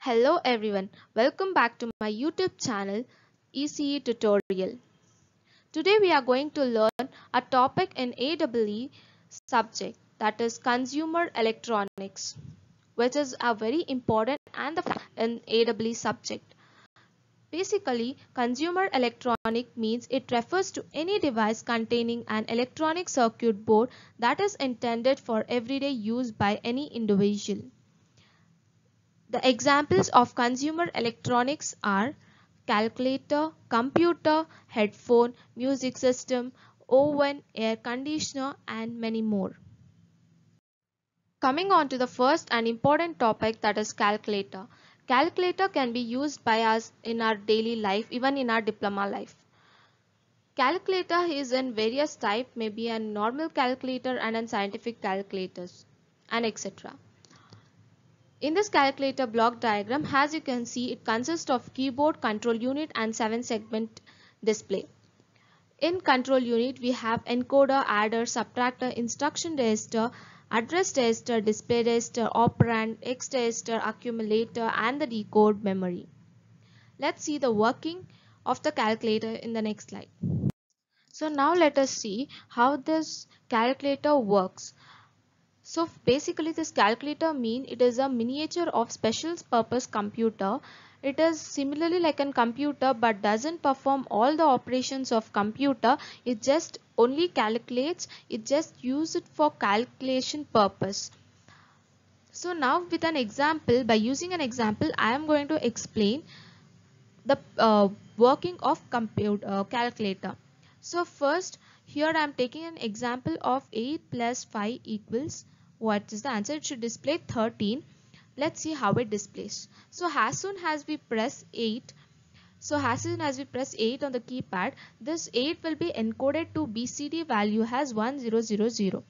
Hello everyone, welcome back to my YouTube channel ECE Tutorial. Today we are going to learn a topic in AEE subject, that is consumer electronics, which is a very important and an AEE subject. Basically, consumer electronic means it refers to any device containing an electronic circuit board that is intended for everyday use by any individual. The examples of consumer electronics are calculator, computer, headphone, music system, oven, air conditioner, and many more. Coming on to the first and important topic, that is calculator. Calculator can be used by us in our daily life, even in our diploma life. Calculator is in various type, maybe a normal calculator and a scientific calculators and etc. In this calculator block diagram, as you can see, it consists of keyboard, control unit and 7-segment display. In control unit, we have encoder, adder, subtractor, instruction register, address register, display register, operand, X register, accumulator and the decode memory. Let's see the working of the calculator in the next slide. So now let us see how this calculator works. So basically this calculator it is a miniature of special purpose computer. It is similarly like a computer but doesn't perform all the operations of computer. It just only calculates. It just use it for calculation purpose. So now with an example, by using an example, I am going to explain the working of calculator. So first, here I am taking an example of 8 plus 5 equals, what is the answer? It should display 13. Let's see how it displays. So as soon as we press 8, on the keypad, this 8 will be encoded to BCD value as 1000.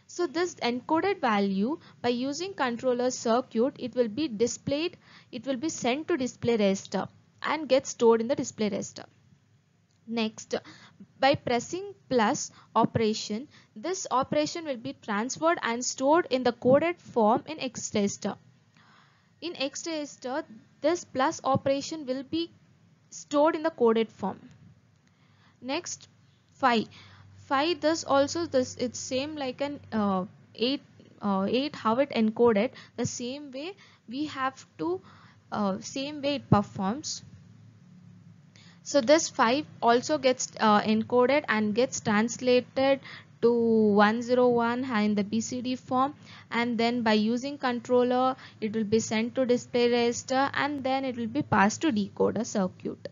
So this encoded value, by using controller circuit, it will be displayed, it will be sent to display register and get stored in the display register. Next, by pressing plus operation, this operation will be transferred and stored in the coded form in X register. In X register, this plus operation will be stored in the coded form. Next, 5. This also, it's same like an 8 how it encoded. The same way we have to same way it performs. So this 5 also gets encoded and gets translated to 101 in the BCD form, and then by using controller it will be sent to display register and then it will be passed to decoder circuit.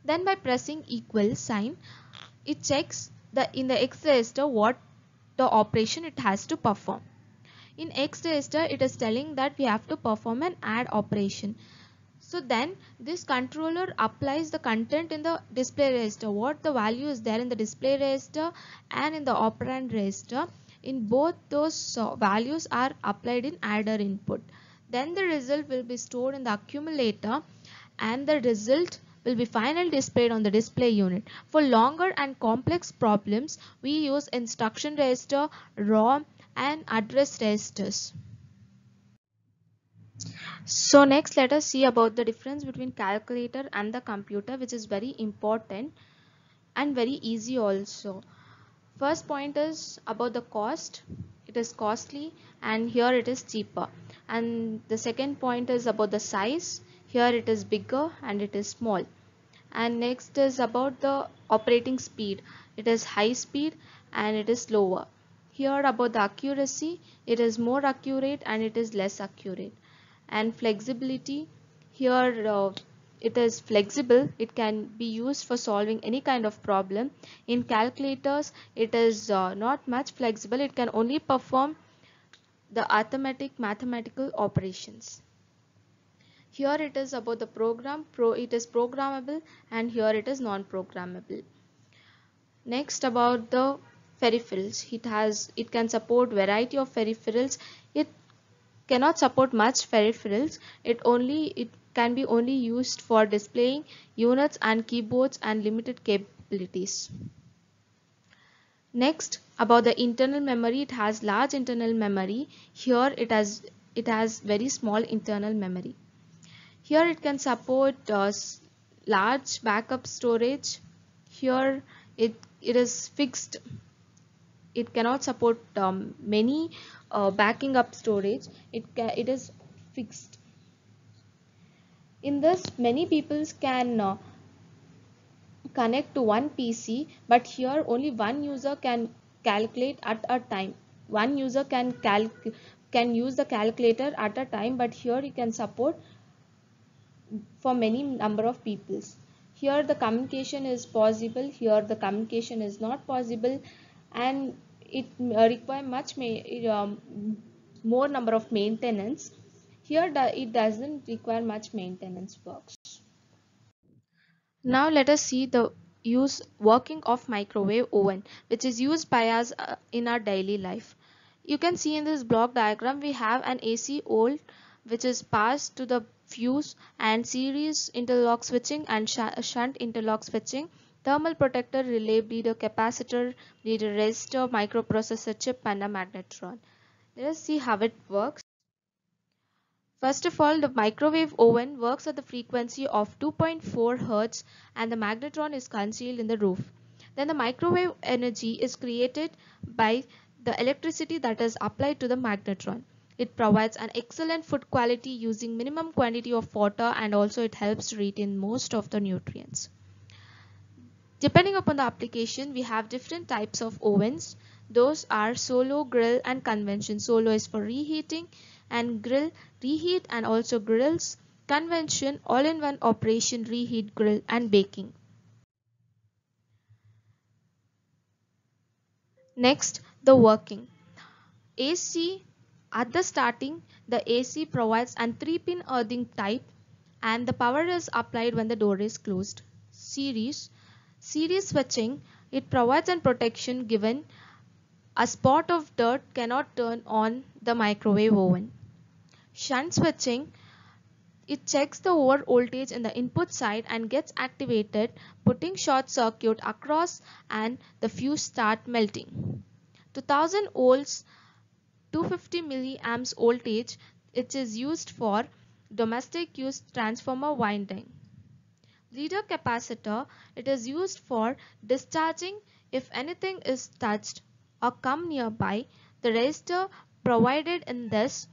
Then by pressing equal sign, it checks in the X register what the operation it has to perform. In X register, it is telling that we have to perform an add operation. So then this controller applies the content in the display register, what the value is there in the display register and in the operand register. In both those values are applied in adder input. Then the result will be stored in the accumulator and the result will be finally displayed on the display unit. For longer and complex problems, we use instruction register, ROM and address registers. So next let us see about the difference between calculator and the computer, which is very important and very easy also. First point is about the cost. It is costly and here it is cheaper. And the second point is about the size. Here it is bigger and it is small. And next is about the operating speed. It is high speed and it is slower. Here about the accuracy, it is more accurate and it is less accurate. And flexibility, here it is flexible, it can be used for solving any kind of problem. In calculators, it is not much flexible, it can only perform the mathematical operations. Here it is about the program, it is programmable and here it is non-programmable. Next about the peripherals, it can support variety of peripherals. It cannot support much peripherals. It can be only used for displaying units and keyboards and limited capabilities. Next about the internal memory, it has large internal memory. Here it has very small internal memory. Here it can support large backup storage. Here it is fixed. It cannot support many backing up storage. It is fixed. In this, many people can connect to one PC, but here only one user can calculate at a time. One user can use the calculator at a time, but here you can support for many number of peoples. Here the communication is possible, here the communication is not possible, and it require more number of maintenance. Here it doesn't require much maintenance works. Now let us see the use working of microwave oven, which is used by us in our daily life. You can see in this block diagram we have an AC old which is passed to the fuse and series interlock switching and shunt interlock switching, thermal protector, relay, bleeder, capacitor, bleeder, resistor, microprocessor chip and a magnetron. Let us see how it works. First of all, the microwave oven works at the frequency of 2.4 Hz and the magnetron is concealed in the roof. Then the microwave energy is created by the electricity that is applied to the magnetron. It provides an excellent food quality using minimum quantity of water, and also it helps to retain most of the nutrients. Depending upon the application, we have different types of ovens. Those are solo, grill and convention. Solo is for reheating and grill, reheat and also grills. Convention, all-in-one operation, reheat, grill and baking. Next, the working. AC, at the starting, the AC provides an 3-pin earthing type and the power is applied when the door is closed. Series switching, it provides an protection given a spot of dirt cannot turn on the microwave oven. Shunt switching, it checks the over voltage in the input side and gets activated, putting short circuit across and the fuse start melting. 2000 volts 250 milliamps voltage, it is used for domestic use transformer winding. Bleeder capacitor, it is used for discharging if anything is touched or come nearby. The resistor provided in this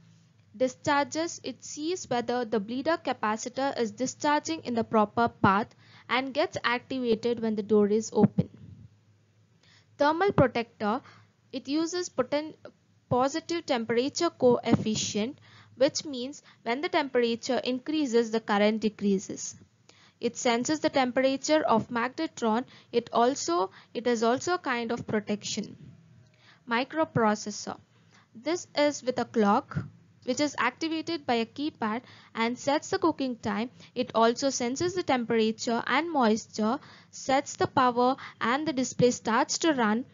discharges, it sees whether the bleeder capacitor is discharging in the proper path and gets activated when the door is open. Thermal protector, it uses positive temperature coefficient, which means when the temperature increases, the current decreases. It senses the temperature of magnetron. It is also a kind of protection. Microprocessor. This is with a clock which is activated by a keypad and sets the cooking time. It also senses the temperature and moisture, sets the power and the display starts to run.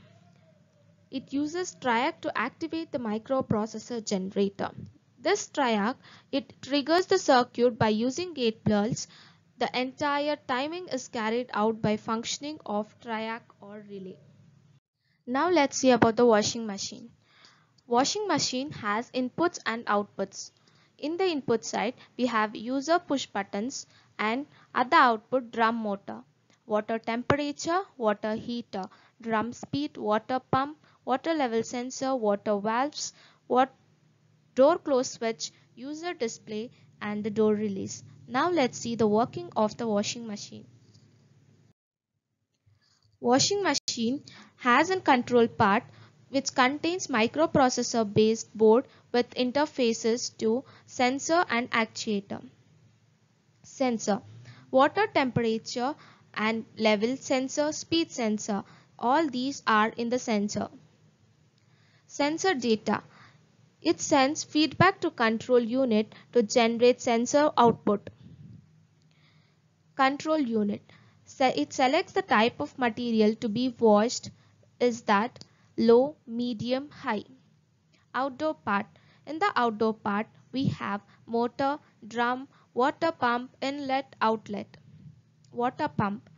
It uses triac to activate the microprocessor generator. This triac, it triggers the circuit by using gate pulse. The entire timing is carried out by functioning of triac or relay. Now let's see about the washing machine. Washing machine has inputs and outputs. In the input side, we have user push buttons and at the output drum motor, water temperature, water heater, drum speed, water pump, water level sensor, water valves, door close switch, user display and the door release. Now let's see the working of the washing machine. Washing machine has a control part which contains microprocessor based board with interfaces to sensor and actuator. Sensor, water temperature and level sensor, speed sensor, all these are in the sensor. Sensor data, it sends feedback to control unit to generate sensor output. Control unit, it selects the type of material to be washed, is that low, medium, high. Outdoor part, in the outdoor part we have motor, drum, water pump, inlet, outlet. Water pump,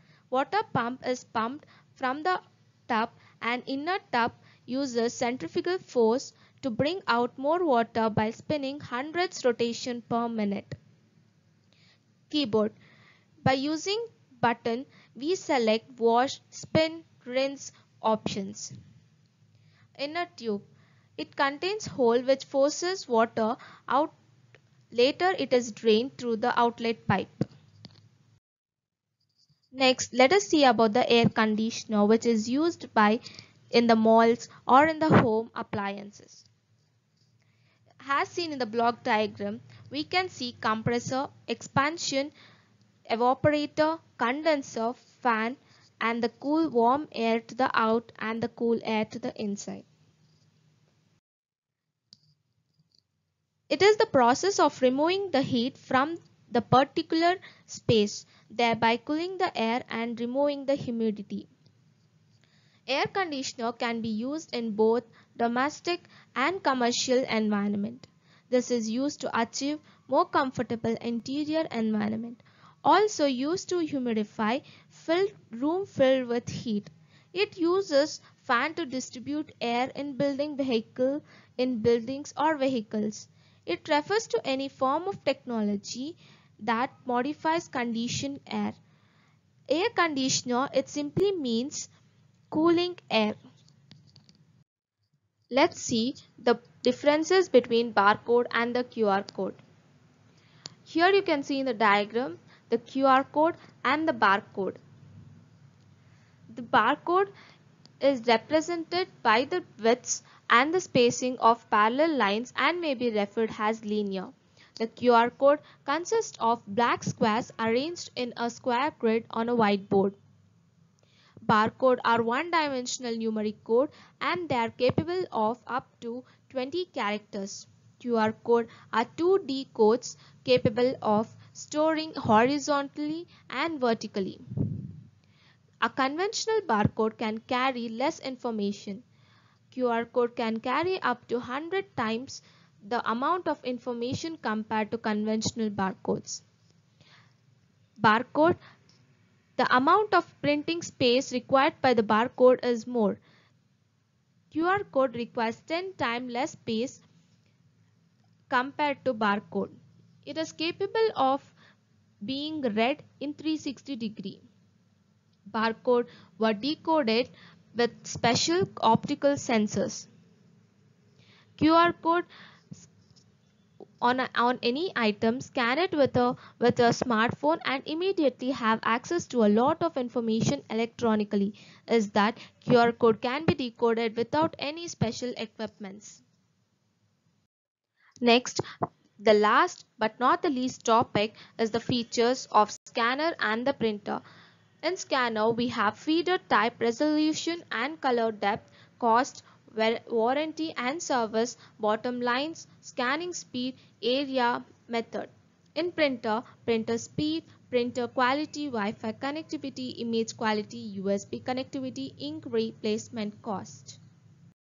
is pumped from the tub and inner tub uses centrifugal force to bring out more water by spinning hundreds rotation per minute. Keyboard. By using button, we select wash, spin, rinse options. Inner tube. It contains hole which forces water out. Later it is drained through the outlet pipe. Next, let us see about the air conditioner, which is used in the malls or in the home appliances. As seen in the block diagram, we can see compressor, expansion, evaporator, condenser, fan, and the cool warm air to the out and the cool air to the inside. It is the process of removing the heat from the particular space, thereby cooling the air and removing the humidity. Air conditioner can be used in both domestic and commercial environment. This is used to achieve more comfortable interior environment. Also used to humidify room filled with heat. It uses fan to distribute air in buildings or vehicles. It refers to any form of technology that modifies conditioned air. Air conditioner, it simply means cooling air. Let's see the differences between barcode and the QR code. Here you can see in the diagram the QR code and the barcode. The barcode is represented by the widths and the spacing of parallel lines and may be referred as linear. The QR code consists of black squares arranged in a square grid on a whiteboard. Barcode are one-dimensional numeric code and they are capable of up to 20 characters. QR code are 2D codes capable of storing horizontally and vertically. A conventional barcode can carry less information. QR code can carry up to 100 times the amount of information compared to conventional barcodes. Barcode, the amount of printing space required by the barcode is more. QR code requires 10 times less space compared to barcode. It is capable of being read in 360 degree. Barcode were decoded with special optical sensors. QR code on any item, scan it with a smartphone and immediately have access to a lot of information electronically. Is that QR code can be decoded without any special equipments. Next, the last but not the least topic is the features of scanner and the printer. In scanner, we have feeder type, resolution and color depth, cost, warranty and service, bottom lines, scanning speed, area, method. In printer, printer speed, printer quality, Wi-Fi connectivity, image quality, USB connectivity, ink replacement cost.